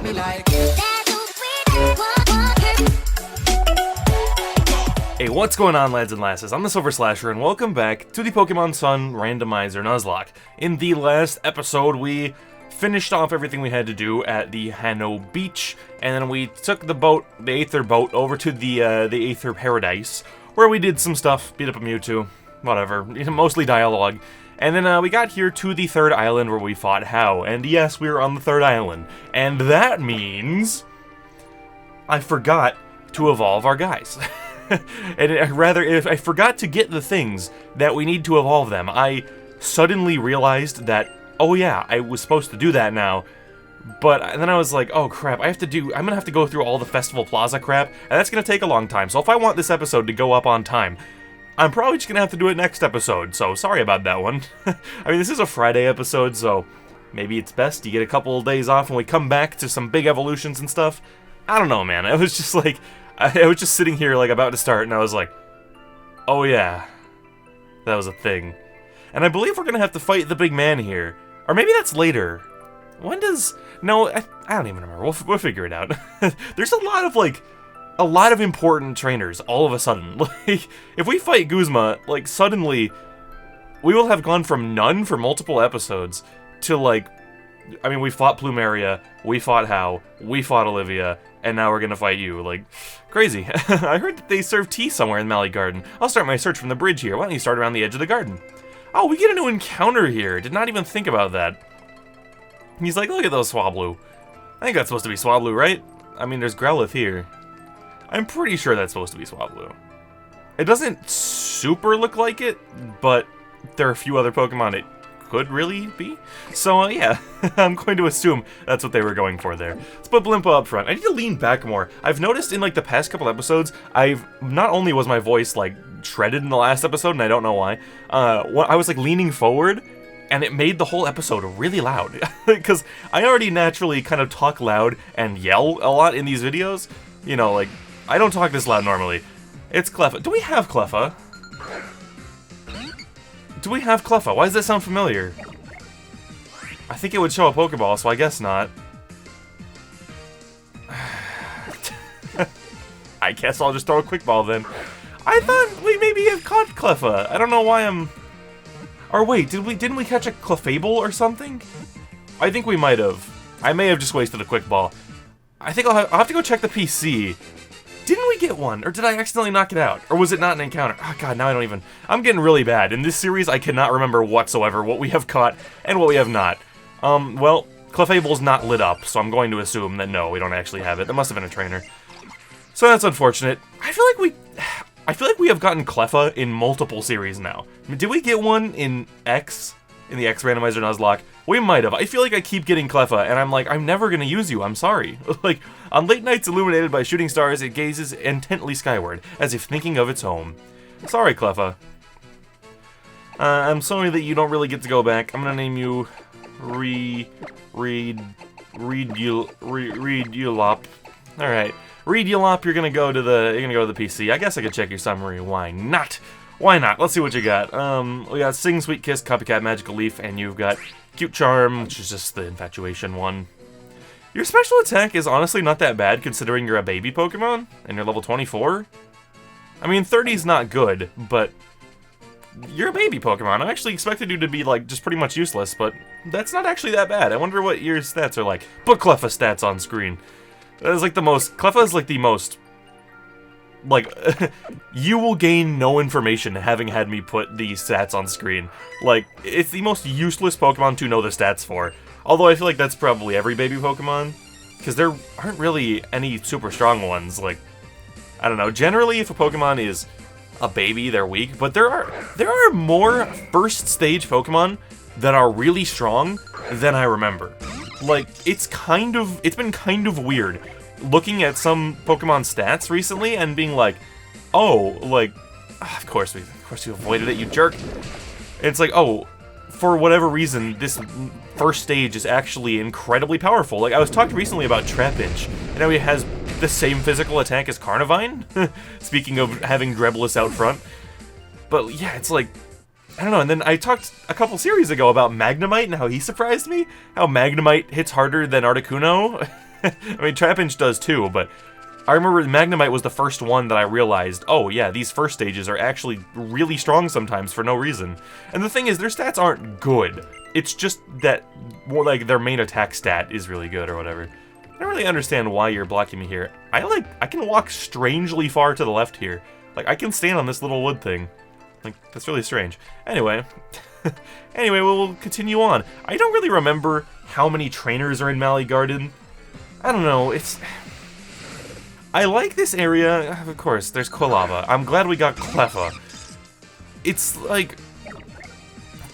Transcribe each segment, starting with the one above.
me like. Hey, what's going on, lads and lasses? I'm the TheSilverSlasher, and welcome back to the Pokemon Sun Randomizer Nuzlocke. In the last episode, we finished off everything we had to do at the Hano Beach, and then we took the boat, the Aether boat, over to the Aether Paradise, where we did some stuff, beat up a Mewtwo, whatever, mostly dialogue. And then we got here to the third island where we fought How, and yes, we were on the third island. And that means I forgot to evolve our guys. And rather, if I forgot to get the things that we need to evolve them, I suddenly realized that, oh yeah, I was supposed to do that now. But then I was like, oh crap, I'm gonna have to go through all the Festival Plaza crap, and that's gonna take a long time. So if I want this episode to go up on time, I'm probably just gonna have to do it next episode, so sorry about that one. I mean, this is a Friday episode, so maybe it's best you get a couple of days off and we come back to some big evolutions and stuff. I don't know, man. I was just like, I was just sitting here, like, about to start, and I was like, oh yeah, that was a thing. And I believe we're gonna have to fight the big man here. Or maybe that's later. When does... No, I don't even remember. We'll figure it out. There's a lot of important trainers all of a sudden. Like, if we fight Guzma, like, suddenly, we will have gone from none for multiple episodes to, like, I mean, we fought Plumeria, we fought How, we fought Olivia, and now we're gonna fight you. Like, crazy. I heard that they serve tea somewhere in Mally Garden. I'll start my search from the bridge here. Why don't you start around the edge of the garden? Oh, we get a new encounter here. Did not even think about that. He's like, look at those Swablu. I think that's supposed to be Swablu, right? I mean, there's Growlithe here. I'm pretty sure that's supposed to be Swablu. It doesn't super look like it, but there are a few other Pokemon it could really be. So, yeah, I'm going to assume that's what they were going for there. Let's put Blimpa up front. I need to lean back more. I've noticed in, like, the past couple episodes, not only was my voice, like, shredded in the last episode, and I don't know why, I was, like, leaning forward, and it made the whole episode really loud. Because I already naturally kind of talk loud and yell a lot in these videos. You know, like, I don't talk this loud normally. It's Cleffa. Do we have Cleffa? Do we have Cleffa? Why does that sound familiar? I think it would show a Pokeball, so I guess not. I guess I'll just throw a Quick Ball then. I thought we maybe had caught Cleffa. I don't know why I'm... Or wait, didn't we catch a Clefable or something? I think we might have. I may have just wasted a Quick Ball. I think I'll have to go check the PC. Didn't we get one? Or did I accidentally knock it out? Or was it not an encounter? Oh god, now I don't even... I'm getting really bad. In this series, I cannot remember whatsoever what we have caught and what we have not. Well, Clefable's not lit up, so I'm going to assume that no, we don't actually have it. That must have been a trainer. So that's unfortunate. I feel like we have gotten Cleffa in multiple series now. I mean, did we get one in X? In the X Randomizer Nuzlocke? We might have. I feel like I keep getting Cleffa, and I'm like, I'm never gonna use you, I'm sorry. Like, on late nights illuminated by shooting stars, it gazes intently skyward, as if thinking of its home. Sorry, Cleffa. I'm sorry that you don't really get to go back. I'm gonna name you... Reedulop. Alright. Reedulop, you're gonna go to the PC. I guess I could check your summary. Why not? Why not? Let's see what you got. We got Sing, Sweet Kiss, Copycat, Magical Leaf, and you've got Cute Charm, which is just the Infatuation one. Your special attack is honestly not that bad considering you're a baby Pokemon, and you're level 24. I mean, 30's not good, but you're a baby Pokemon. I actually expected you to be, like, just pretty much useless, but that's not actually that bad. I wonder what your stats are like. Put Cleffa stats on screen. That is, like, the most... Cleffa is, like, the most... Like, you will gain no information having had me put these stats on screen. Like, it's the most useless Pokemon to know the stats for. Although I feel like that's probably every baby Pokemon. Because there aren't really any super strong ones. Like, I don't know. Generally, if a Pokemon is a baby, they're weak. But there are more first stage Pokemon that are really strong than I remember. Like, it's been kind of weird looking at some Pokemon stats recently and being like, oh, like, of course you avoided it, you jerk. It's like, oh, for whatever reason, this first stage is actually incredibly powerful. Like, I was talking recently about Trapinch, and now he has the same physical attack as Carnivine, speaking of having Drebless out front. But yeah, it's like, I don't know, and then I talked a couple series ago about Magnemite and how he surprised me, how Magnemite hits harder than Articuno. I mean, Trapinch does too, but I remember Magnemite was the first one that I realized, oh yeah, these first stages are actually really strong sometimes for no reason. And the thing is, their stats aren't good. It's just that more like their main attack stat is really good or whatever. I don't really understand why you're blocking me here. I can walk strangely far to the left here. Like, I can stand on this little wood thing. Like, that's really strange. Anyway, we'll continue on. I don't really remember how many trainers are in Mally Garden. I don't know, I like this area. Of course, there's Quilava. I'm glad we got Cleffa. It's like...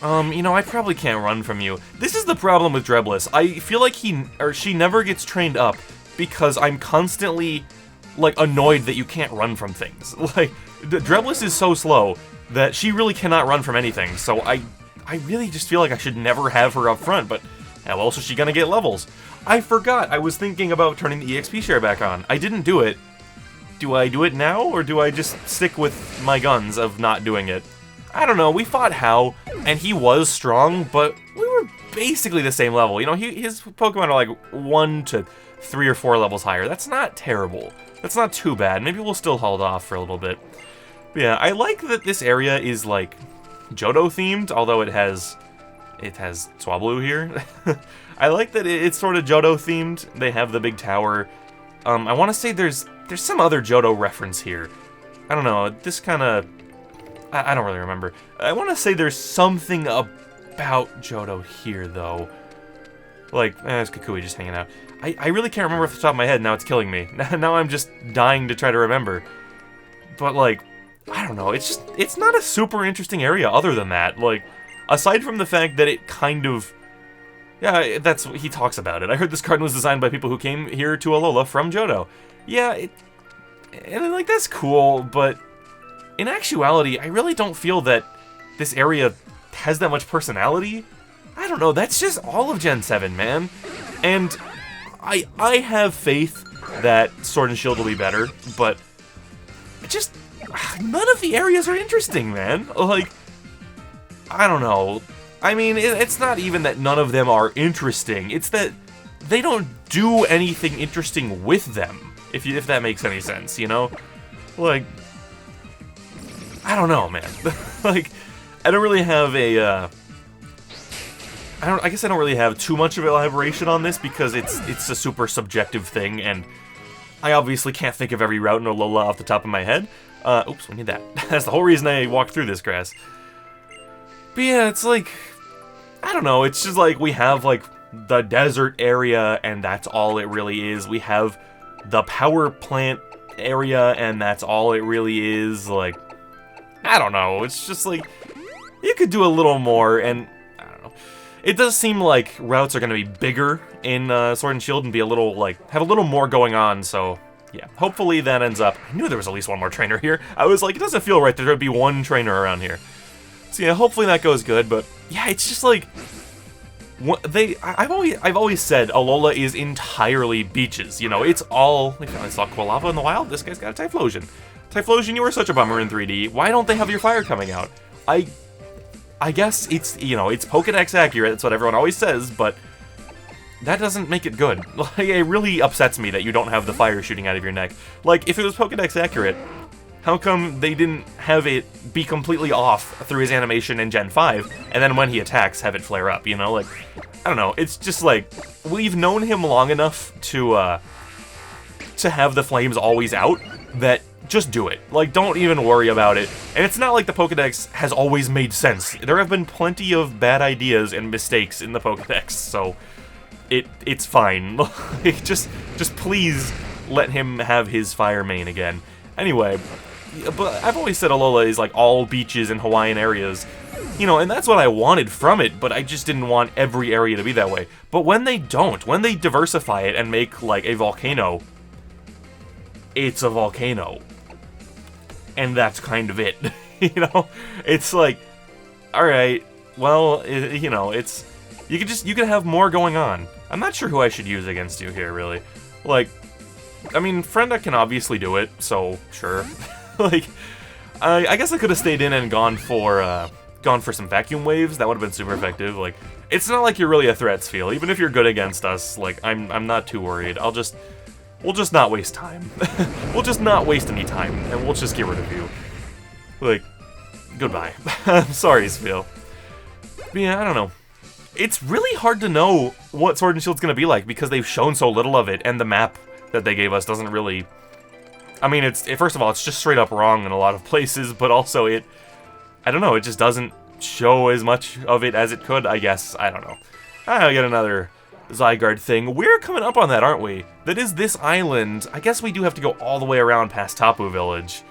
you know, I probably can't run from you. This is the problem with Drebless. I feel like she never gets trained up because I'm constantly, like, annoyed that you can't run from things. Like, Drebless is so slow that she really cannot run from anything, so I really just feel like I should never have her up front, but how else is she gonna get levels? I forgot, I was thinking about turning the EXP share back on. I didn't do it. Do I do it now, or do I just stick with my guns of not doing it? I don't know, we fought How, and he was strong, but we were basically the same level. You know, his Pokemon are like 1 to 3 or 4 levels higher. That's not terrible. That's not too bad. Maybe we'll still hold off for a little bit. But yeah, I like that this area is like Johto themed, although it has Swablu here. I like that it's sort of Johto themed. They have the big tower. I want to say there's some other Johto reference here. I don't know, this kind of... I don't really remember. I want to say there's something about Johto here, though. Like, it's Kukui just hanging out. I really can't remember off the top of my head, now it's killing me. Now I'm just dying to try to remember. But, like, I don't know, it's not a super interesting area other than that. Like, aside from the fact that it kind of... Yeah, that's what he talks about it. I heard this garden was designed by people who came here to Alola from Johto. Yeah, and like, that's cool, but in actuality, I really don't feel that this area has that much personality. I don't know, that's just all of Gen 7, man. And I have faith that Sword and Shield will be better, but just none of the areas are interesting, man. Like, I don't know. I mean, it's not even that none of them are interesting. It's that they don't do anything interesting with them, if that makes any sense, you know? Like, I don't know, man. Like, I don't really have a, I guess I don't really have too much of elaboration on this because it's a super subjective thing, and I obviously can't think of every route in Alola off the top of my head. Oops, we need that. That's the whole reason I walked through this grass. But yeah, it's like, I don't know, it's just like we have like the desert area and that's all it really is. We have the power plant area and that's all it really is. Like, I don't know, it's just like, you could do a little more, and I don't know. It does seem like routes are going to be bigger in Sword and Shield and be a little, like, have a little more going on, so yeah. Hopefully that ends up. I knew there was at least one more trainer here. I was like, it doesn't feel right that there would be one trainer around here. So yeah, hopefully that goes good, but yeah, it's just like, I've always said Alola is entirely beaches, you know, it's all, we finally saw Quilava in the wild, this guy's got a Typhlosion. Typhlosion, you were such a bummer in 3D, why don't they have your fire coming out? I guess it's, you know, it's Pokedex accurate, that's what everyone always says, but that doesn't make it good. Like, it really upsets me that you don't have the fire shooting out of your neck. Like, if it was Pokedex accurate, how come they didn't have it be completely off through his animation in Gen 5, and then when he attacks, have it flare up, you know? Like, I don't know, it's just like, we've known him long enough to have the flames always out, that just do it. Like, don't even worry about it. And it's not like the Pokedex has always made sense. There have been plenty of bad ideas and mistakes in the Pokedex, so it's fine. Like, just please let him have his fire main again. Anyway, but I've always said Alola is like all beaches and Hawaiian areas, you know, and that's what I wanted from it, but I just didn't want every area to be that way. But when they don't, when they diversify it and make like a volcano, it's a volcano. And that's kind of it, you know? It's like, alright, well, you know, it's, you could have more going on. I'm not sure who I should use against you here, really. Like, I mean, Frenda can obviously do it, so sure. Like, I guess I could have stayed in and gone for gone for some vacuum waves, that would have been super effective. Like, it's not like you're really a threat, Spheal. Even if you're good against us, like, I'm not too worried. We'll just not waste time. We'll just not waste any time, and we'll just get rid of you. Like, goodbye. I'm sorry, Spheal. But yeah, I don't know. It's really hard to know what Sword and Shield's gonna be like because they've shown so little of it, and the map that they gave us doesn't really... I mean, first of all, it's just straight up wrong in a lot of places, but also I don't know, it just doesn't show as much of it as it could, I guess. I don't know. I get another Zygarde thing. We're coming up on that, aren't we? That is this island. I guess we do have to go all the way around past Tapu Village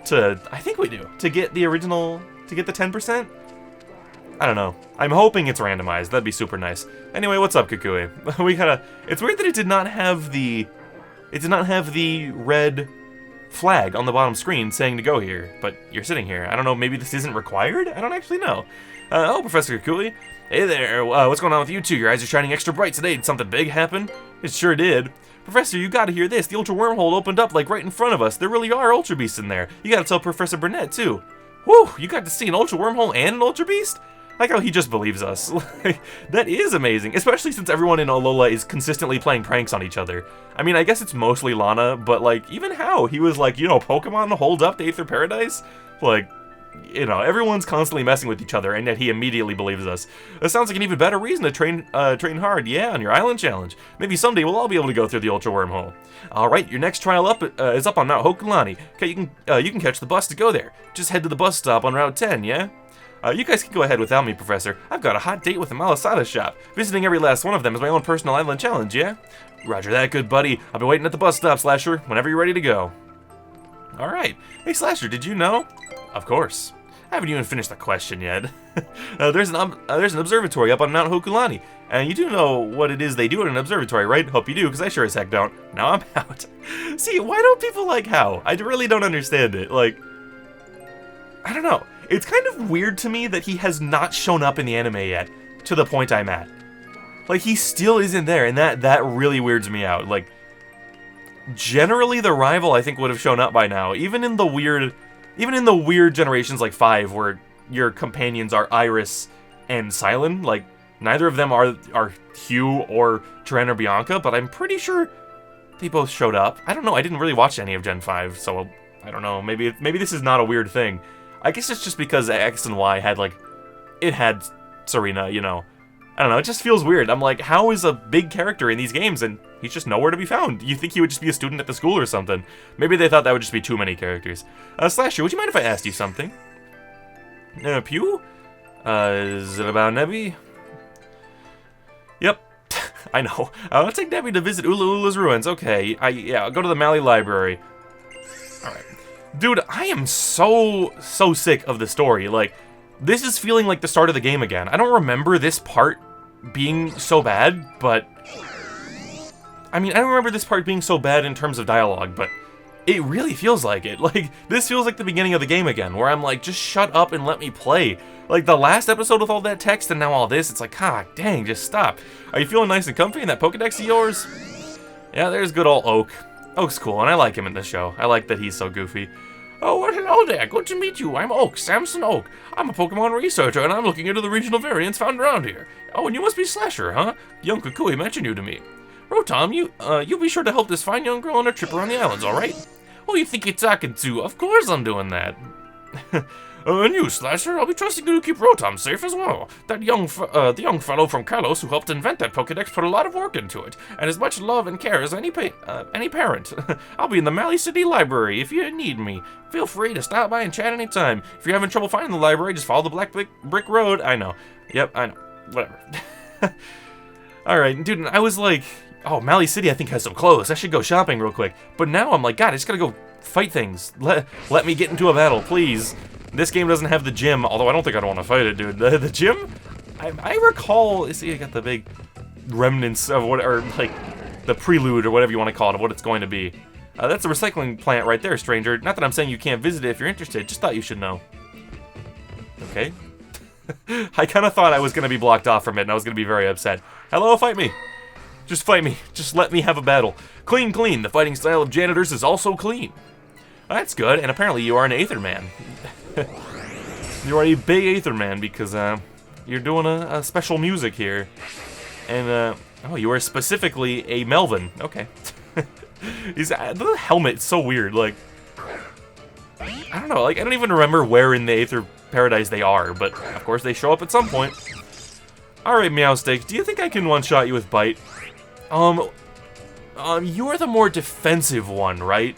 to... I think we do. To get the original... To get the 10%? I don't know. I'm hoping it's randomized. That'd be super nice. Anyway, what's up, Kukui? We gotta... It's weird that it did not have the... It did not have the red flag on the bottom screen saying to go here, but you're sitting here. I don't know, maybe this isn't required? I don't actually know. Oh, Professor Kukui. Hey there, what's going on with you two? Your eyes are shining extra bright today. Did something big happen? It sure did. Professor, you gotta hear this. The Ultra Wormhole opened up, like, right in front of us. There really are Ultra Beasts in there. You gotta tell Professor Burnett, too. Whew, you got to see an Ultra Wormhole and an Ultra Beast? I like how he just believes us. That is amazing, especially since everyone in Alola is consistently playing pranks on each other. I mean, I guess it's mostly Lana, but, like, even how? He was like, you know, Pokemon hold up to Aether Paradise? Like, you know, everyone's constantly messing with each other, and yet he immediately believes us. That sounds like an even better reason to train hard, yeah, on your island challenge. Maybe someday we'll all be able to go through the Ultra Wormhole. Alright, your next trial up is up on Mount Hokulani. Okay, you can catch the bus to go there. Just head to the bus stop on Route 10, yeah? You guys can go ahead without me, Professor. I've got a hot date with the Malasada shop. Visiting every last one of them is my own personal island challenge, yeah? Roger that, good buddy. I'll be waiting at the bus stop, Slasher, whenever you're ready to go. Alright. Hey, Slasher, did you know? Of course. I haven't even finished the question yet. There's an observatory up on Mount Hokulani. And you do know what it is they do at an observatory, right? Hope you do, because I sure as heck don't. Now I'm out. See, why don't people like how? I really don't understand it. Like, I don't know. It's kind of weird to me that he has not shown up in the anime yet, to the point I'm at. Like, he still isn't there, and that really weirds me out. Like, generally the rival, I think, would have shown up by now. Even in the weird generations like 5, where your companions are Iris and Silent, like, neither of them are Hugh or Tran or Bianca, but I'm pretty sure they both showed up. I don't know, I didn't really watch any of Gen 5, so I don't know, maybe this is not a weird thing. I guess it's just because X and Y had, like, it had Serena, you know. I don't know, it just feels weird. I'm like, how is a big character in these games and he's just nowhere to be found? You think he would just be a student at the school or something. Maybe they thought that would just be too many characters. Slasher, would you mind if I asked you something? Pew? Is it about Nebby? Yep. I know. I'll take Nebby to visit Ula Ula's ruins. Okay, yeah, I'll go to the Mali Library. Alright. Dude, I am so sick of the story. Like, this is feeling like the start of the game again. I don't remember this part being so bad, but... I mean, I don't remember this part being so bad in terms of dialogue, but it really feels like it. Like, this feels like the beginning of the game again, where I'm like, just shut up and let me play. Like, the last episode with all that text and now all this, it's like, god dang, just stop. Are you feeling nice and comfy in that Pokedex of yours? Yeah, there's good old Oak. Oak's cool, and I like him in the show. I like that he's so goofy. Oh, well, hello there. Good to meet you. I'm Oak, Samson Oak. I'm a Pokemon researcher, and I'm looking into the regional variants found around here. Oh, and you must be Slasher, huh? Young Kukui mentioned you to me. Rotom, you be sure to help this fine young girl on her trip around the islands, all right? Oh, you think you're talking to? Of course I'm doing that. And you, Slasher, I'll be trusting you to keep Rotom safe as well. That the young fellow from Kalos who helped invent that Pokedex put a lot of work into it, and as much love and care as any parent. I'll be in the Mali City Library if you need me. Feel free to stop by and chat anytime. If you're having trouble finding the library, just follow the black brick road. I know. Yep, I know. Whatever. Alright, dude, I was like, oh, Mali City I think has some clothes. I should go shopping real quick. But now I'm like, God, I just gotta go fight things. Let me get into a battle, please. This game doesn't have the gym, although I don't think I'd want to fight it, dude. The gym? I recall, see, I got the big remnants of what, or like, the prelude, or whatever you want to call it, of what it's going to be. That's a recycling plant right there, stranger. Not that I'm saying you can't visit it if you're interested, just thought you should know. Okay. I kind of thought I was going to be blocked off from it, and I was going to be very upset. Hello, fight me. Just fight me. Just let me have a battle. Clean, clean. The fighting style of janitors is also clean. That's good, and apparently you are an Aether Man. You are a big Aether Man because you're doing a special music here. And, oh, you are specifically a Melvin. Okay. The helmet's so weird, like... I don't know, like, I don't even remember where in the Aether Paradise they are, but of course they show up at some point. Alright, Meowstic, do you think I can one-shot you with Bite? You're the more defensive one, right?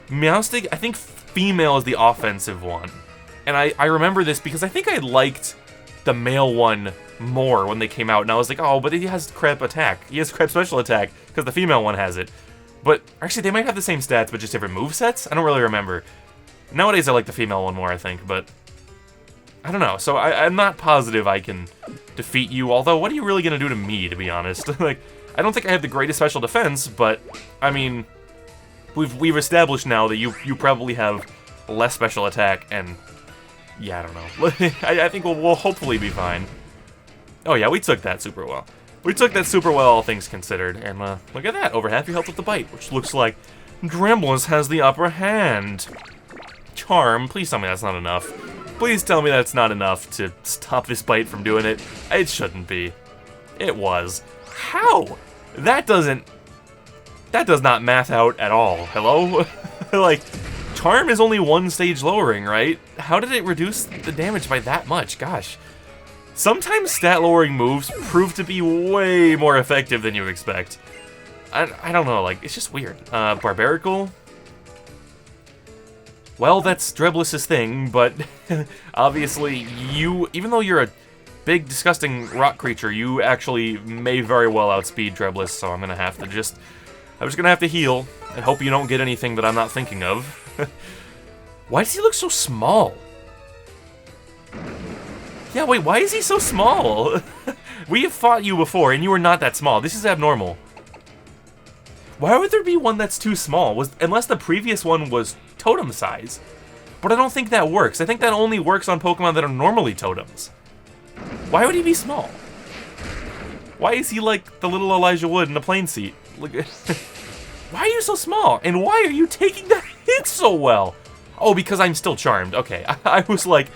Meowstic, I think female is the offensive one. And I remember this because I think I liked the male one more when they came out, and I was like, oh, but he has crap attack. He has crap special attack, because the female one has it. But, actually, they might have the same stats, but just different movesets? I don't really remember. Nowadays, I like the female one more, I think, but... I don't know, so I'm not positive I can defeat you, although what are you really going to do to me, to be honest? Like, I don't think I have the greatest special defense, but, I mean... We've established now that you probably have less special attack, and... Yeah, I don't know. I think we'll hopefully be fine. Oh yeah, we took that super well. We took that super well, all things considered. And look at that, over half your health with the Bite, which looks like Drembless has the upper hand. Charm, please tell me that's not enough. Please tell me that's not enough to stop this Bite from doing it. It shouldn't be. It was. How? That does not math out at all. Hello? Like, Charm is only one stage lowering, right? How did it reduce the damage by that much? Gosh. Sometimes stat-lowering moves prove to be way more effective than you expect. I don't know, like, it's just weird. Barbarical? Well, that's Drebless's thing, but obviously even though you're a big, disgusting rock creature, you actually may very well outspeed Drebless, so I'm just gonna have to heal, and hope you don't get anything that I'm not thinking of. Why does he look so small? Yeah, wait, why is he so small? We have fought you before, and you were not that small. This is abnormal. Why would there be one that's too small? Unless the previous one was totem size. But I don't think that works. I think that only works on Pokemon that are normally totems. Why would he be small? Why is he like the little Elijah Wood in a plane seat? Look. Why are you so small? And why are you taking that hit so well? Oh, because I'm still charmed. Okay, I was like,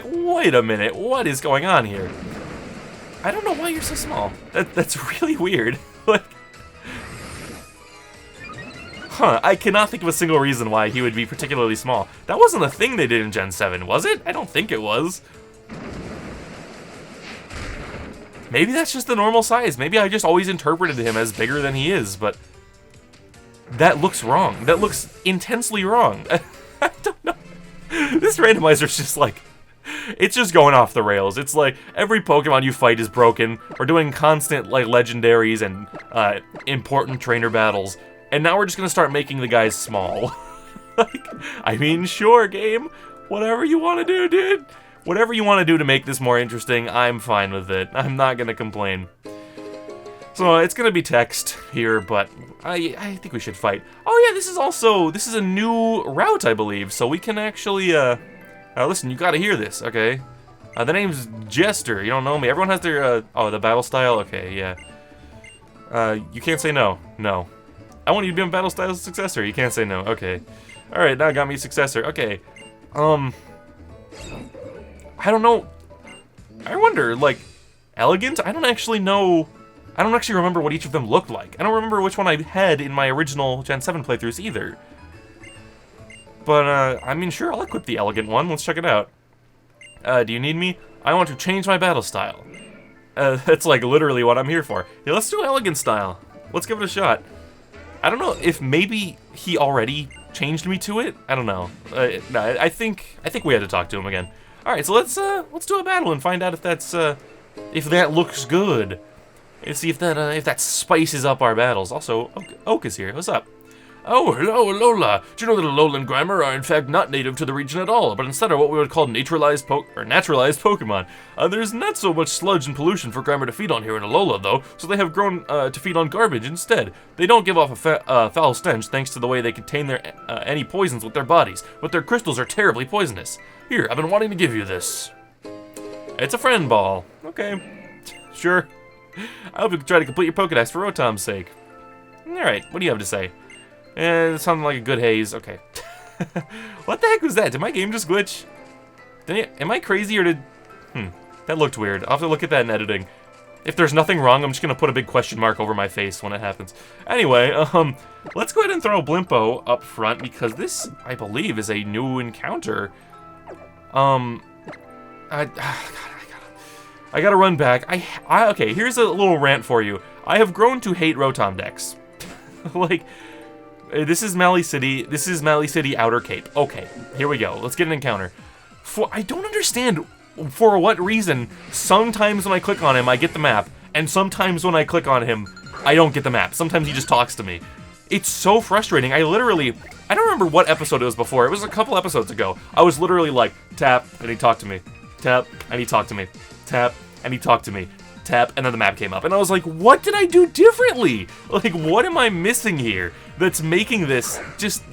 wait a minute, what is going on here? I don't know why you're so small. That's really weird. Like, huh, I cannot think of a single reason why he would be particularly small. That wasn't a thing they did in Gen 7, was it? I don't think it was. Maybe that's just the normal size. Maybe I just always interpreted him as bigger than he is, but that looks wrong. That looks intensely wrong. I don't know. This randomizer's just like, it's just going off the rails. It's like every Pokemon you fight is broken. We're doing constant like legendaries and important trainer battles, and now we're just gonna start making the guys small. Like, I mean, sure, game. Whatever you want to do, dude. Whatever you want to do to make this more interesting, I'm fine with it. I'm not gonna complain. So it's gonna be text here, but I think we should fight. Oh yeah, this is a new route, I believe. So we can actually listen. You gotta hear this, okay? The name's Jester. You don't know me. Everyone has their oh, the battle style. Okay, yeah. You can't say no. No. I want you to be a battle style successor. You can't say no. Okay. All right, now got me a successor. Okay. I don't know. I wonder, like, elegant? I don't actually know. I don't actually remember what each of them looked like. I don't remember which one I had in my original Gen 7 playthroughs either. But, I mean, sure, I'll equip the elegant one. Let's check it out. Do you need me? I want to change my battle style. That's, like, literally what I'm here for. Yeah, let's do elegant style. Let's give it a shot. I don't know if maybe he already changed me to it. I don't know. No, I think we had to talk to him again. All right, so let's do a battle and find out if that looks good. Let's see if that spices up our battles. Also, Oak is here. What's up? Oh, hello, Alola. Do you know that Alolan grammar are in fact not native to the region at all, but instead are what we would call naturalized Pokemon. There's not so much sludge and pollution for grammar to feed on here in Alola, though, so they have grown to feed on garbage instead. They don't give off a foul stench thanks to the way they contain any poisons with their bodies, but their crystals are terribly poisonous. Here, I've been wanting to give you this. It's a friend ball. Okay, sure. I hope you can try to complete your Pokedex for Rotom's sake. Alright, what do you have to say? It sounded like a good haze. Okay. What the heck was that? Did my game just glitch? Am I crazy or did... that looked weird. I'll have to look at that in editing. If there's nothing wrong, I'm just gonna put a big question mark over my face when it happens. Anyway, let's go ahead and throw Blimpo up front, because this, I believe, is a new encounter. I gotta run back. Okay, here's a little rant for you. I have grown to hate Rotom decks. Like, this is Mally City. This is Mally City Outer Cape. Okay, here we go. Let's get an encounter. I don't understand for what reason. Sometimes when I click on him, I get the map, and sometimes when I click on him, I don't get the map. Sometimes he just talks to me. It's so frustrating. I don't remember what episode it was before. It was a couple episodes ago. I was literally like, tap, and he talked to me. Tap, and he talked to me. Tap, and he talked to me. Tap, and then the map came up. And I was like, what did I do differently? Like, what am I missing here that's making this, just,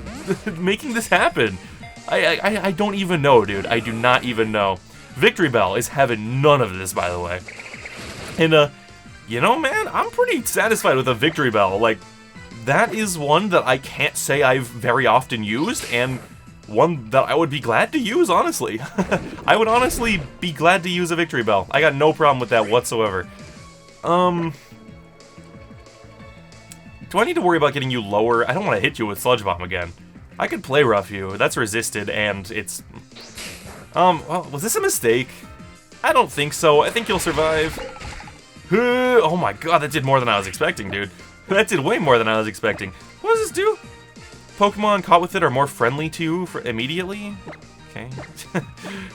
making this happen? I don't even know, dude. I do not even know. Victory Bell is having none of this, by the way. And, you know, man, I'm pretty satisfied with a Victory Bell. Like, that is one that I can't say I've very often used, and one that I would be glad to use, honestly. I would honestly be glad to use a Victory Bell. I got no problem with that whatsoever. Do I need to worry about getting you lower? I don't want to hit you with Sludge Bomb again. I could play Rough You. That's resisted, and it's... well, was this a mistake? I don't think so. I think you'll survive. Oh my god, that did more than I was expecting, dude. That did way more than I was expecting. What does this do? Pokemon caught with it are more friendly to you immediately? Okay.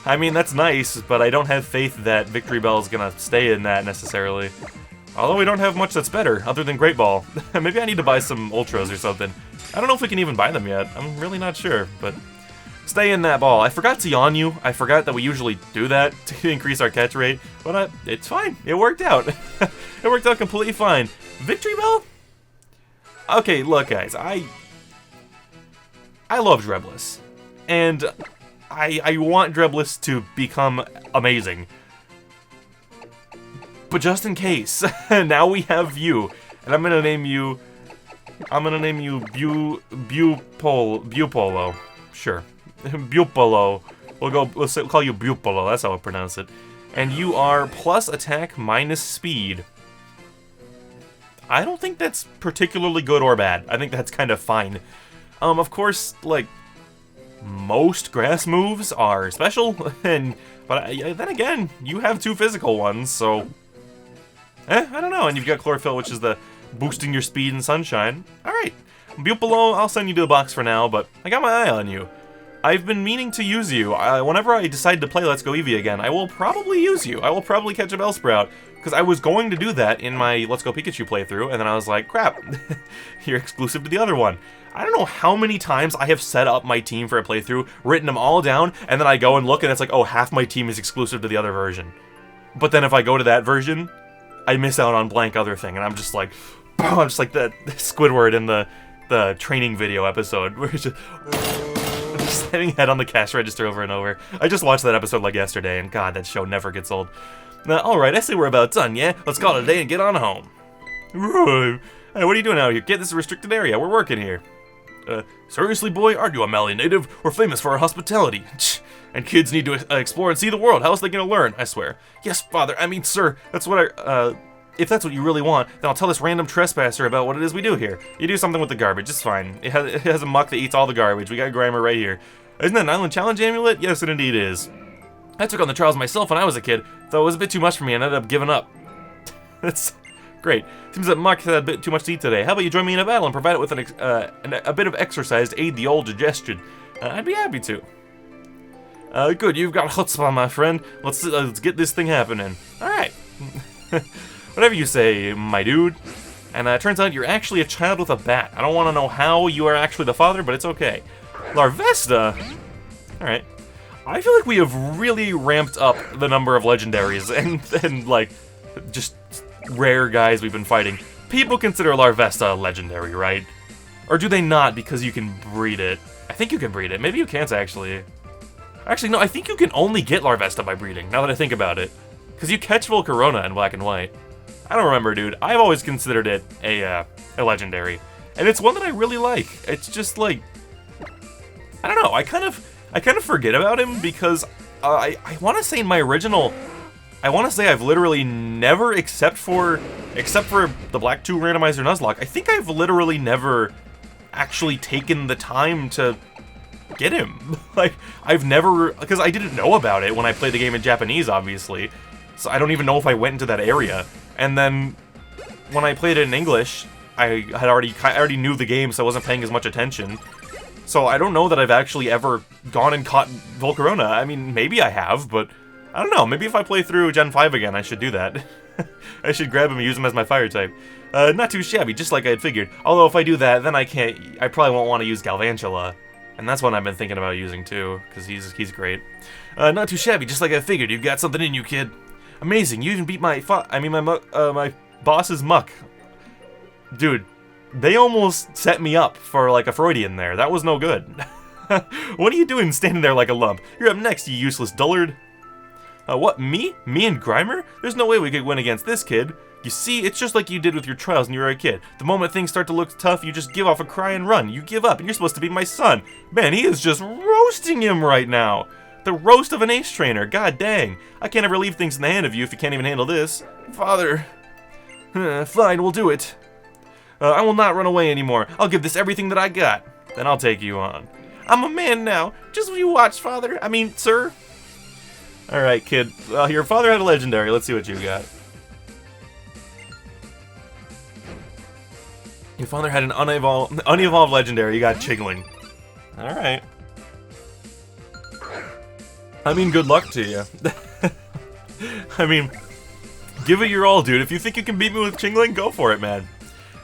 I mean, that's nice, but I don't have faith that Victory Bell is gonna stay in that necessarily. Although we don't have much that's better, other than Great Ball. Maybe I need to buy some Ultras or something. I don't know if we can even buy them yet. I'm really not sure, but... Stay in that ball. I forgot to yawn you. I forgot that we usually do that to increase our catch rate, but it's fine. It worked out. It worked out completely fine. Victory Bell? Okay, look, guys. I love Drebless, and I want Drebless to become amazing. But just in case, now we have you, and I'm gonna name you Bupolo. Sure. Bupolo. We'll call you Bupolo, that's how I pronounce it. And you are plus attack minus speed. I don't think that's particularly good or bad. I think that's kind of fine. Of course, like, most grass moves are special, but then again, you have 2 physical ones, so... I don't know, and you've got Chlorophyll, which is the boosting your speed and sunshine. Alright, Bupolo, I'll send you to the box for now, but I got my eye on you. I've been meaning to use you. Whenever I decide to play Let's Go Eevee again, I will probably use you. I will probably catch a Bellsprout, because I was going to do that in my Let's Go Pikachu playthrough, and then I was like, crap, you're exclusive to the other one. I don't know how many times I have set up my team for a playthrough, written them all down, and then I go and look, and it's like, oh, half my team is exclusive to the other version. But then if I go to that version, I miss out on blank other thing, and I'm just like, I'm just like the Squidward in the training video episode, where it's just hitting head on the cash register over and over. I just watched that episode like yesterday, and god, that show never gets old. Alright, I say we're about done, yeah? Let's call it a day and get on home. Right. Hey, what are you doing out here? Kid, this is a restricted area. We're working here. Seriously, boy? Aren't you a Mally native? We're famous for our hospitality. And kids need to explore and see the world. How else are they gonna learn? I swear. Yes, father. I mean, sir. That's what if that's what you really want, then I'll tell this random trespasser about what it is we do here. You do something with the garbage, it's fine. It has a muck that eats all the garbage. We got Grimer right here. Isn't that an island challenge amulet? Yes, it indeed is. I took on the trials myself when I was a kid, though it was a bit too much for me and I ended up giving up. That's great. Seems that Muck had a bit too much to eat today. How about you join me in a battle and provide it with a bit of exercise to aid the old digestion? I'd be happy to. Good, you've got chutzpah, my friend. Let's get this thing happening. Alright. Whatever you say, my dude. And it turns out you're actually a child with a bat. I don't want to know how you are actually the father, but it's okay. Larvesta? Alright. I feel like we have really ramped up the number of legendaries and like, just rare guys we've been fighting. People consider Larvesta a legendary, right? Or do they not because you can breed it? I think you can breed it. Maybe you can't actually. Actually, no, I think you can only get Larvesta by breeding, now that I think about it. Because you catch Volcarona in black and white. I don't remember, dude. I've always considered it a legendary. And it's one that I really like. It's just like, I don't know, I kind of forget about him because I want to say in my original, I want to say I've literally never, except for the Black 2 Randomizer Nuzlocke, I think I've literally never actually taken the time to get him. Like, I've never, because I didn't know about it when I played the game in Japanese, obviously, so I don't even know if I went into that area. And then when I played it in English, I already knew the game, so I wasn't paying as much attention. So I don't know that I've actually ever gone and caught Volcarona. I mean, maybe I have, but I don't know. Maybe if I play through Gen 5 again, I should do that. I should grab him and use him as my fire type. Not too shabby, just like I had figured. Although if I do that, then I probably won't want to use Galvantula. And that's one I've been thinking about using too, because he's great. Not too shabby, just like I figured. You've got something in you, kid. Amazing, you even beat my boss's muck. Dude, they almost set me up for like a Freudian there. That was no good. What are you doing standing there like a lump? You're up next, you useless dullard. What, me? Me and Grimer? There's no way we could win against this kid. You see, it's just like you did with your trials when you were a kid. The moment things start to look tough, you just give off a cry and run. You give up, and you're supposed to be my son. Man, he is just roasting him right now. The roast of an ace trainer, god dang. I can't ever leave things in the hand of you if you can't even handle this. Father. Fine, we'll do it. I will not run away anymore. I'll give this everything that I got. Then I'll take you on. I'm a man now. Just you watch, father. I mean, sir. Alright, kid. Your father had a legendary. Let's see what you got. Your father had an unevolved legendary. You got Chigling. Alright. I mean, good luck to you. I mean, give it your all, dude. If you think you can beat me with Chingling, go for it, man.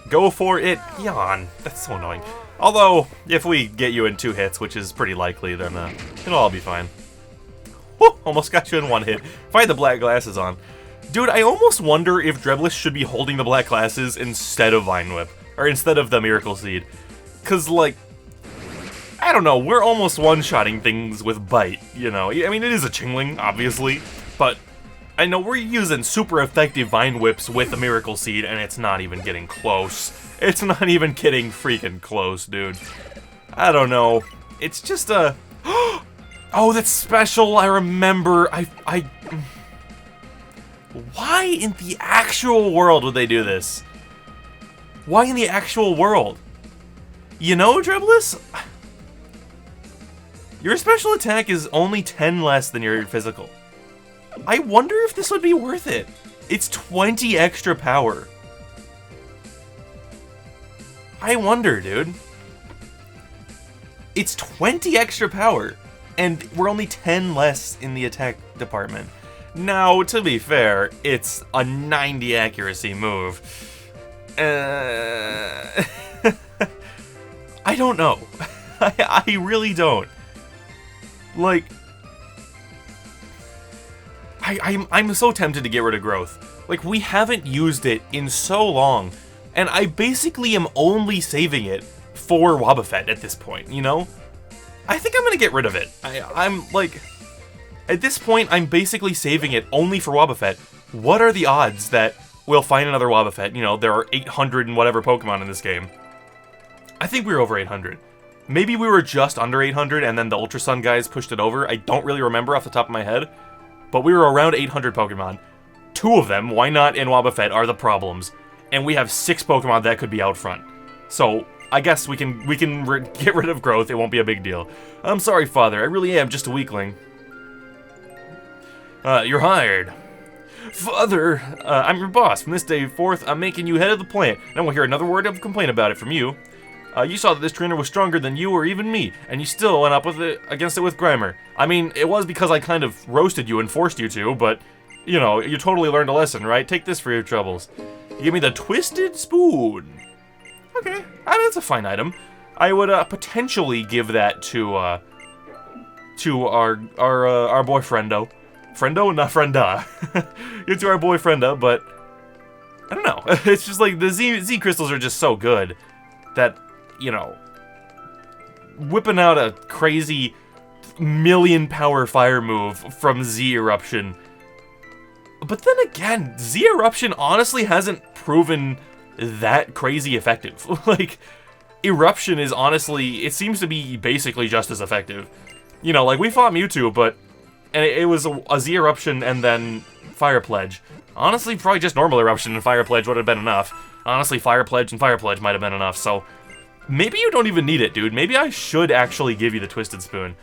Go for it. Yawn. That's so annoying. Although, if we get you in 2 hits, which is pretty likely, then it'll all be fine. Whew, almost got you in 1 hit. If I had the black glasses on. Dude, I almost wonder if Drebless should be holding the black glasses instead of Vine Whip. Or instead of the Miracle Seed. Because, like, I don't know, we're almost one-shotting things with Bite, you know? I mean, it is a Chingling, obviously, but I know we're using super effective Vine Whips with the Miracle Seed, and it's not even getting close. It's not even getting freaking close, dude. I don't know. It's just a... Oh, that's special, I remember. Why in the actual world would they do this? Why in the actual world? You know, Drebless? Your special attack is only 10 less than your physical. I wonder if this would be worth it. It's 20 extra power. I wonder, dude. It's 20 extra power, and we're only 10 less in the attack department. Now, to be fair, it's a 90 accuracy move. I don't know. I really don't. Like, I'm so tempted to get rid of Growth. Like, we haven't used it in so long, and I basically am only saving it for Wobbuffet at this point, you know? I think I'm gonna get rid of it. I'm, like... At this point, I'm basically saving it only for Wobbuffet. What are the odds that we'll find another Wobbuffet? You know, there are 800 and whatever Pokemon in this game. I think we were over 800. Maybe we were just under 800 and then the Ultra Sun guys pushed it over. I don't really remember off the top of my head. But we were around 800 Pokemon. 2 of them, why not in Wobbuffet, are the problems. And we have 6 Pokemon that could be out front. So, I guess we can get rid of Growth. It won't be a big deal. I'm sorry, Father. I really am just a weakling. You're hired. Father, I'm your boss. From this day forth, I'm making you head of the plant, and I won't hear another word of complaint about it from you. You saw that this trainer was stronger than you or even me, and you still went up with it against it with Grimer. I mean, it was because I kind of roasted you and forced you to, but, you know, you totally learned a lesson, right? Take this for your troubles. You give me the Twisted Spoon. Okay, I mean, that's a fine item. I would potentially give that to our boyfriendo. Friendo? Not frienda. It's our boyfrienda, but I don't know. It's just like the Z crystals are just so good that, you know, whipping out a crazy million power fire move from Z Eruption. But then again, Z Eruption honestly hasn't proven that crazy effective. Like, Eruption is honestly, it seems to be basically just as effective. You know, like, we fought Mewtwo, but and it was a Z Eruption and then Fire Pledge. Honestly, probably just normal Eruption and Fire Pledge would have been enough. Honestly, Fire Pledge and Fire Pledge might have been enough, so maybe you don't even need it, dude. Maybe I should actually give you the Twisted Spoon.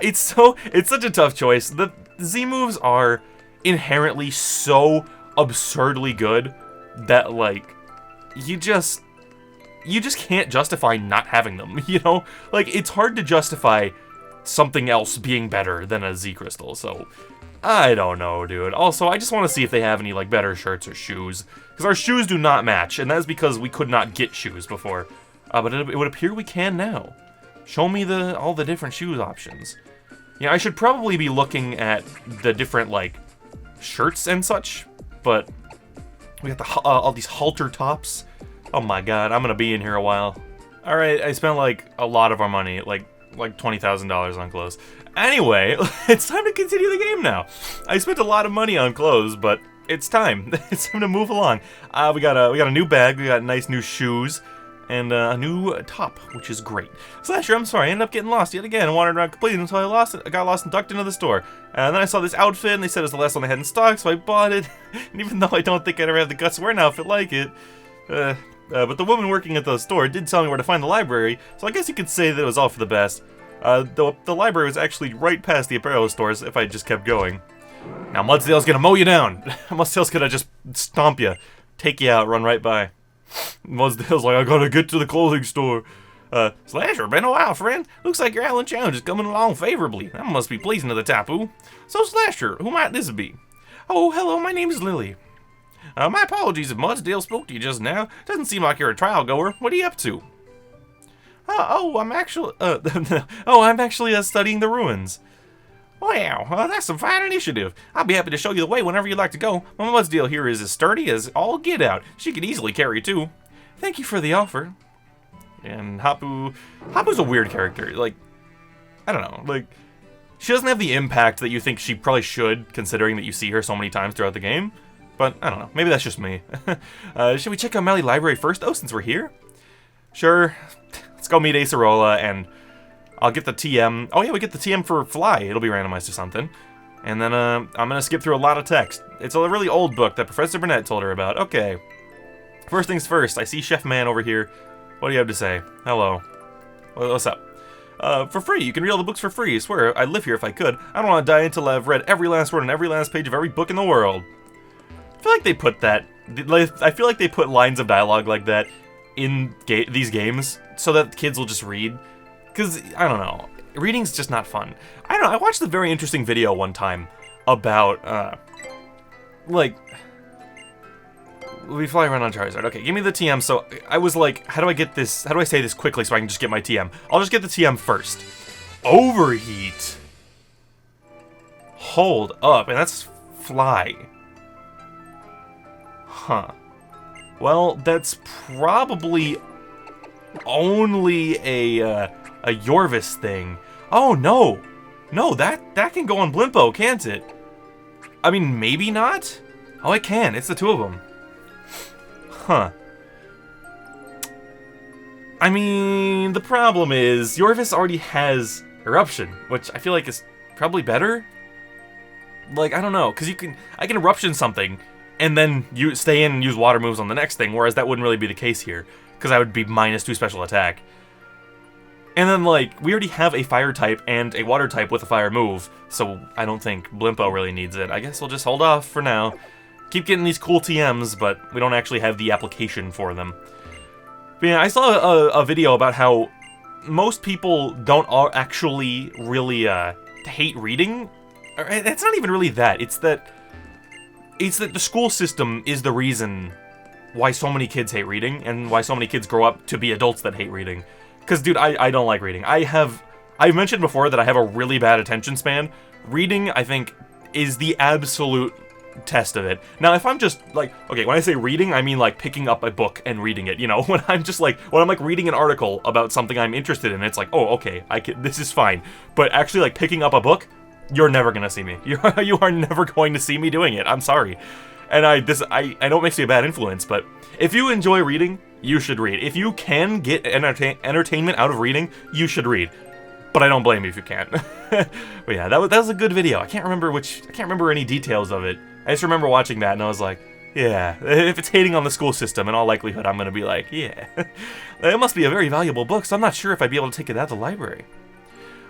It's such a tough choice. The Z moves are inherently so absurdly good that, like, you just can't justify not having them, you know? Like, it's hard to justify something else being better than a Z Crystal, so I don't know, dude. Also, I just want to see if they have any, like, better shirts or shoes, because our shoes do not match, and that is because we could not get shoes before. But it would appear we can now. Show me all the different shoes options. Yeah, I should probably be looking at the different, like, shirts and such, but we got all these halter tops. Oh my god, I'm gonna be in here a while. Alright, I spent, like, a lot of our money, like $20,000 on clothes. Anyway, it's time to continue the game now. I spent a lot of money on clothes, but it's time. It's time to move along. We got a new bag, we got nice new shoes, and a new top, which is great. Slasher, I'm sorry, I ended up getting lost yet again. I wandered around completely until I got lost and ducked into the store. And then I saw this outfit, and they said it was the last one they had in stock, so I bought it. And even though I don't think I'd ever have the guts to wear an outfit like it, but the woman working at the store did tell me where to find the library, so I guess you could say that it was all for the best. The library was actually right past the apparel stores if I just kept going. Now Mudsdale's gonna mow you down. Mudsdale's gonna just stomp you, take you out, run right by. Mudsdale's like, I gotta get to the clothing store. Slasher, been a while, friend. Looks like your Allen challenge is coming along favorably. That must be pleasing to the Tapu. So, Slasher, who might this be? Oh, hello, my name is Lily. My apologies if Mudsdale spoke to you just now. Doesn't seem like you're a trial goer. What are you up to? I'm actually studying the ruins. Wow, that's some fine initiative. I'll be happy to show you the way whenever you'd like to go. My Mudsdale here is as sturdy as all get out. She can easily carry two. Thank you for the offer. And Hapu's a weird character. Like, I don't know. Like, she doesn't have the impact that you think she probably should, considering that you see her so many times throughout the game. But, I don't know. Maybe that's just me. Should we check out Mally Library first, though, since we're here? Sure. Let's go meet Acerola, and I'll get the TM. Oh, yeah, we get the TM for Fly. It'll be randomized to something. And then, I'm gonna skip through a lot of text. It's a really old book that Professor Burnett told her about. Okay. First things first, I see Chef Man over here. What do you have to say? Hello. What's up? For free. You can read all the books for free. I swear, I'd live here if I could. I don't want to die until I've read every last word and every last page of every book in the world. I feel like they put that... I feel like they put lines of dialogue like that in these games so that kids will just read. Because, I don't know. Reading's just not fun. I don't know. I watched a very interesting video one time about, like... We fly around on Charizard. Okay, give me the TM. So, I was like, how do I get this? How do I say this quickly so I can just get my TM? I'll just get the TM first. Overheat. Hold up. And that's Fly. Huh. Well, that's probably only a Yorvis thing. Oh, no. No, that can go on Blimpo, can't it? I mean, maybe not? Oh, it can. It's the two of them. Huh. I mean, the problem is, Yorvis already has Eruption, which I feel like is probably better. Like, I don't know, because I can Eruption something, and then you stay in and use water moves on the next thing, whereas that wouldn't really be the case here, because I would be -2 special attack. And then, like, we already have a fire type and a water type with a fire move, so I don't think Blimpo really needs it. I guess we'll just hold off for now. Keep getting these cool TMs, but we don't actually have the application for them. But yeah, I saw a video about how most people don't actually really hate reading. It's not even really that. It's that the school system is the reason why so many kids hate reading, and why so many kids grow up to be adults that hate reading. Because, dude, I don't like reading. I've mentioned before that I have a really bad attention span. Reading, I think, is the absolute test of it. Now, if I'm just, like, okay, when I say reading, I mean, like, picking up a book and reading it, you know? When I'm reading an article about something I'm interested in, it's like, oh, okay, this is fine. But actually, like, picking up a book, you're never gonna see me. You are never going to see me doing it. I'm sorry. And I know it makes me a bad influence, but if you enjoy reading, you should read. If you can get entertainment out of reading, you should read. but I don't blame you if you can't. But yeah, that was a good video. I can't remember any details of it. I just remember watching that and I was like, yeah, if it's hating on the school system, in all likelihood, I'm gonna be like, yeah. It must be a very valuable book, so I'm not sure if I'd be able to take it out of the library.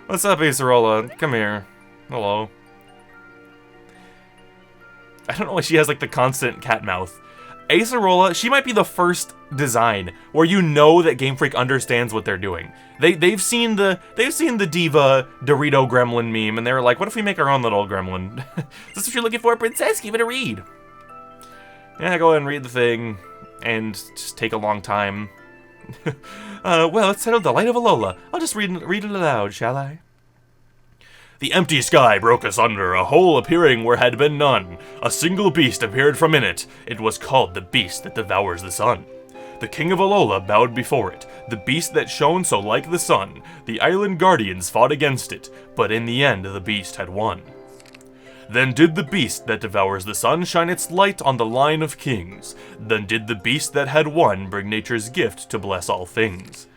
What's up, Acerola? Come here. Hello. I don't know why she has, like, the constant cat mouth. Acerola, she might be the first design where you know that Game Freak understands what they're doing. They've seen the Diva Dorito Gremlin meme, and they were like, what if we make our own little gremlin? Is this what you're looking for, Princess? Give it a read. Yeah, go ahead and read the thing, and just take a long time. Well, it's titled The Light of Alola. I'll just read it aloud, shall I? The empty sky broke asunder, a hole appearing where had been none. A single beast appeared from in it. It was called the beast that devours the sun. The king of Alola bowed before it, the beast that shone so like the sun. The island guardians fought against it, but in the end the beast had won. Then did the beast that devours the sun shine its light on the line of kings. Then did the beast that had won bring nature's gift to bless all things.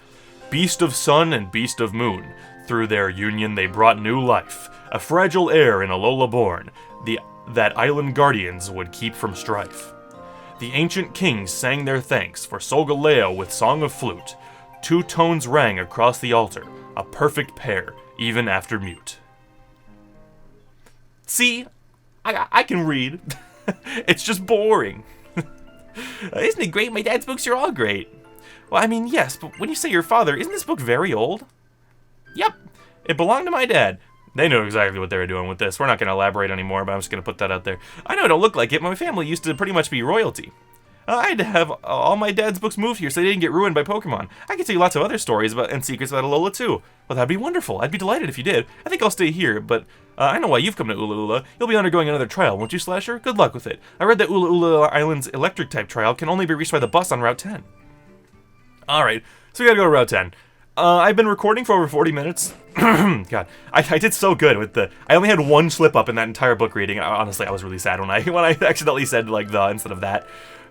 Beast of sun and beast of moon, through their union they brought new life, a fragile heir in Alola born, that island guardians would keep from strife. The ancient kings sang their thanks for Solgaleo with song of flute. 2 tones rang across the altar, a perfect pair, even after mute. See, I can read. It's just boring. Isn't it great? My dad's books are all great. Well, I mean, yes, but when you say your father, isn't this book very old? Yep, it belonged to my dad. They knew exactly what they were doing with this. We're not going to elaborate anymore, but I'm just going to put that out there. I know it don't look like it, but my family used to pretty much be royalty. I had to have all my dad's books moved here so they didn't get ruined by Pokemon. I could tell you lots of other stories and secrets about Alola too. Well, that'd be wonderful. I'd be delighted if you did. I think I'll stay here, but I know why you've come to Ula Ula. You'll be undergoing another trial, won't you, Slasher? Good luck with it. I read that Ula Ula Island's electric type trial can only be reached by the bus on Route 10. Alright, so we gotta go to Route 10. I've been recording for over 40 minutes. God, I did so good with I only had one slip up in that entire book reading. Honestly, I was really sad when I accidentally said, like, the instead of that.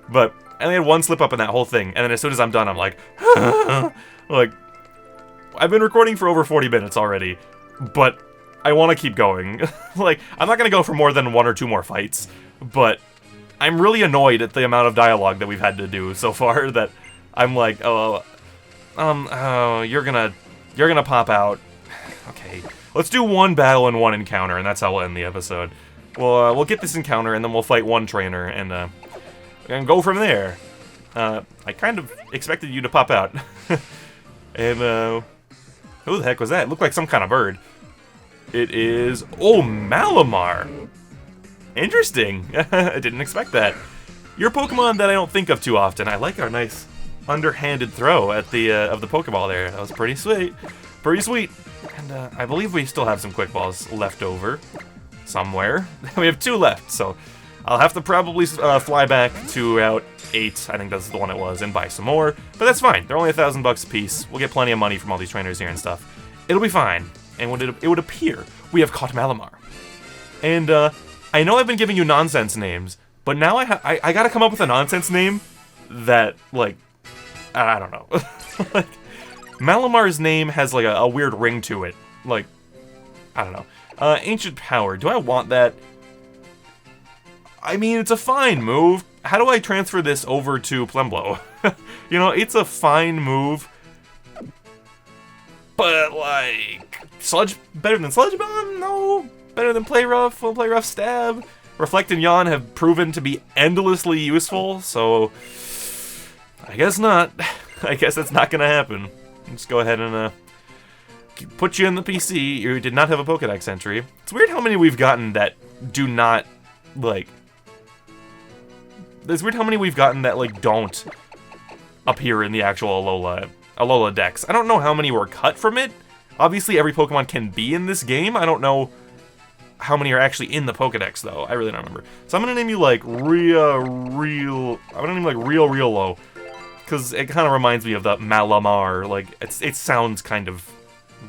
But I only had one slip up in that whole thing, and then as soon as I'm done, I'm like, like, I've been recording for over 40 minutes already, but I want to keep going. Like, I'm not going to go for more than 1 or 2 more fights, but I'm really annoyed at the amount of dialogue that we've had to do so far that I'm like, oh, you're gonna pop out. Okay, let's do 1 battle and 1 encounter, and that's how we'll end the episode. We'll get this encounter, and then we'll fight 1 trainer, and go from there. I kind of expected you to pop out. And, who the heck was that? It looked like some kind of bird. It is... Oh, Malamar! Interesting. I didn't expect that. You're a Pokemon that I don't think of too often. I like our nice underhanded throw at the of the Pokeball there. That was pretty sweet. Pretty sweet. And I believe we still have some Quick Balls left over somewhere. We have 2 left, so I'll have to probably fly back to Route 8, I think that's the one it was, and buy some more. But that's fine. They're only $1,000 a piece. We'll get plenty of money from all these trainers here and stuff. It'll be fine. And it would appear we have caught Malamar. And I know I've been giving you nonsense names, but now I gotta come up with a nonsense name that, like, I don't know. Like, Malamar's name has, like, a weird ring to it. Like, I don't know. Ancient Power. Do I want that? I mean, it's a fine move. How do I transfer this over to Plemblow? You know, it's a fine move. But, like, better than Sludge Bomb? No. Better than Play Rough? Will Play Rough Stab? Reflect and Yawn have proven to be endlessly useful, so I guess not. I guess that's not gonna happen. Let's go ahead and put you in the PC. You did not have a Pokédex entry. It's weird how many we've gotten that do not, like... It's weird how many we've gotten that, like, don't appear in the actual Alola Dex. I don't know how many were cut from it. Obviously, every Pokemon can be in this game. I don't know how many are actually in the Pokédex, though. I really don't remember. So I'm gonna name you, like, Real Low. Because it kind of reminds me of the Malamar. Like, it sounds kind of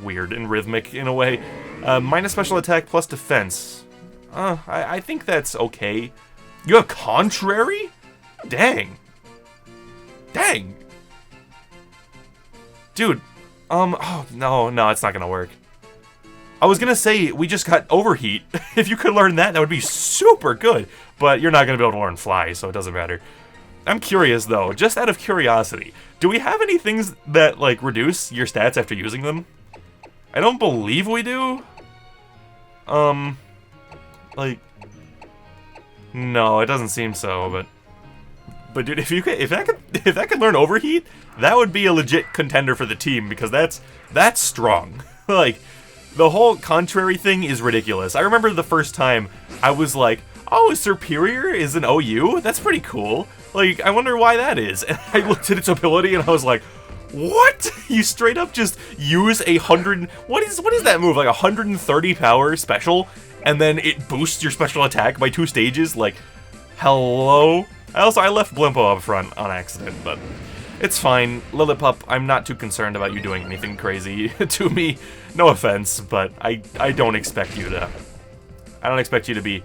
weird and rhythmic in a way. Minus special attack plus defense. I think that's okay. You have Contrary? Dang. Dude, oh, no, it's not gonna work. I was gonna say, we just got Overheat. If you could learn that, that would be super good. But you're not gonna be able to learn Fly, so it doesn't matter. I'm curious, though, just out of curiosity, do we have any things that, like, reduce your stats after using them? I don't believe we do. Like, no, it doesn't seem so, but dude, if that could learn Overheat, that would be a legit contender for the team, because that's strong. Like, the whole contrary thing is ridiculous. I remember the first time I was like, oh, Superior is an OU? That's pretty cool. Like, I wonder why that is. And I looked at its ability and I was like, what? You straight up just use what is that move? Like 130 power special, and then it boosts your special attack by 2 stages? Like, hello? I left Blimpo up front on accident, but it's fine. Lillipup, I'm not too concerned about you doing anything crazy to me. No offense, but I don't expect you to... I don't expect you to be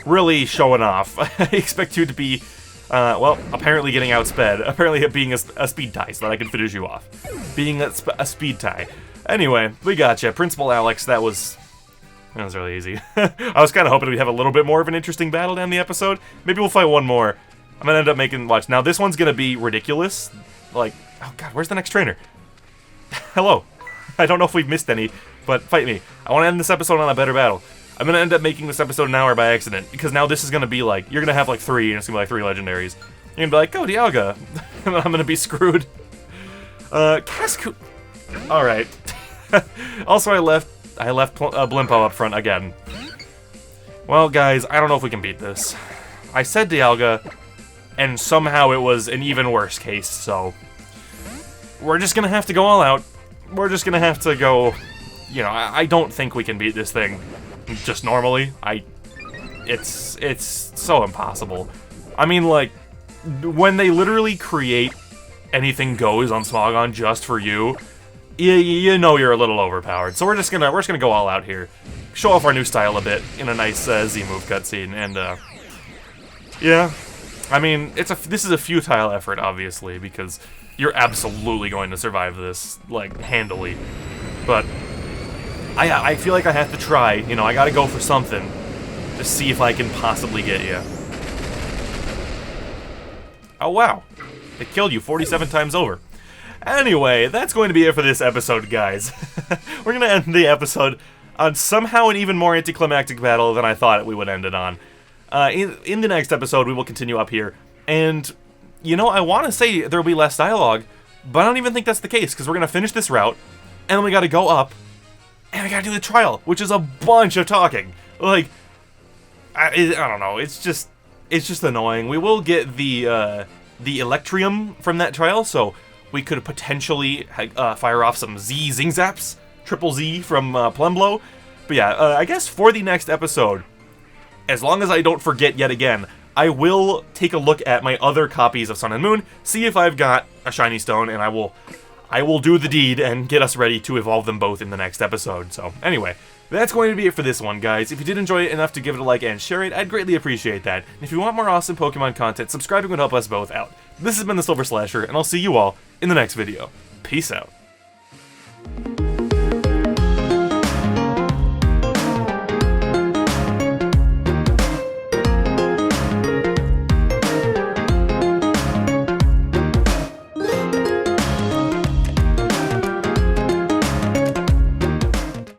really showing off. I expect you to be... well, apparently getting outsped. Apparently it being a speed tie so that I can finish you off. Being a speed tie. Anyway, we gotcha. Principal Alex, that was really easy. I was kind of hoping we'd have a little bit more of an interesting battle down the episode. Maybe we'll fight one more. I'm gonna end up making... Watch, now this one's gonna be ridiculous. Like, oh god, where's the next trainer? Hello. I don't know if we've missed any, but fight me. I want to end this episode on a better battle. I'm going to end up making this episode an hour by accident, because now this is going to be like, you're going to have like 3, and it's going to be like 3 legendaries. You're going to be like, go Dialga, and I'm going to be screwed. Casco... Alright. Also, I left Blimpo up front again. Well, guys, I don't know if we can beat this. I said Dialga, and somehow it was an even worse case, so... We're just going to have to go all out. We're just going to have to go... You know, I don't think we can beat this thing. Just normally, it's so impossible. I mean, like, when they literally create anything goes on Smogon just for you, you know you're a little overpowered. So we're just gonna go all out here, show off our new style a bit in a nice Z move cutscene, and yeah, I mean this is a futile effort, obviously, because you're absolutely going to survive this like handily, but. I feel like I have to try, you know, I gotta go for something to see if I can possibly get you. Oh wow, it killed you 47 times over. Anyway, that's going to be it for this episode, guys. We're gonna end the episode on somehow an even more anticlimactic battle than I thought we would end it on. In the next episode, we will continue up here, and, you know, I want to say there will be less dialogue, but I don't even think that's the case, because we're gonna finish this route, and then we gotta go up, and I gotta do the trial, which is a bunch of talking. Like, I don't know. It's just annoying. We will get the Electrium from that trial, so we could potentially fire off some Zing Zaps, Triple Z from Plumblow. But yeah, I guess for the next episode, as long as I don't forget yet again, I will take a look at my other copies of Sun and Moon, see if I've got a shiny stone, and I will do the deed and get us ready to evolve them both in the next episode. So, anyway, that's going to be it for this one, guys. If you did enjoy it enough to give it a like and share it, I'd greatly appreciate that. And if you want more awesome Pokemon content, subscribing would help us both out. This has been TheSilverSlasher, and I'll see you all in the next video. Peace out.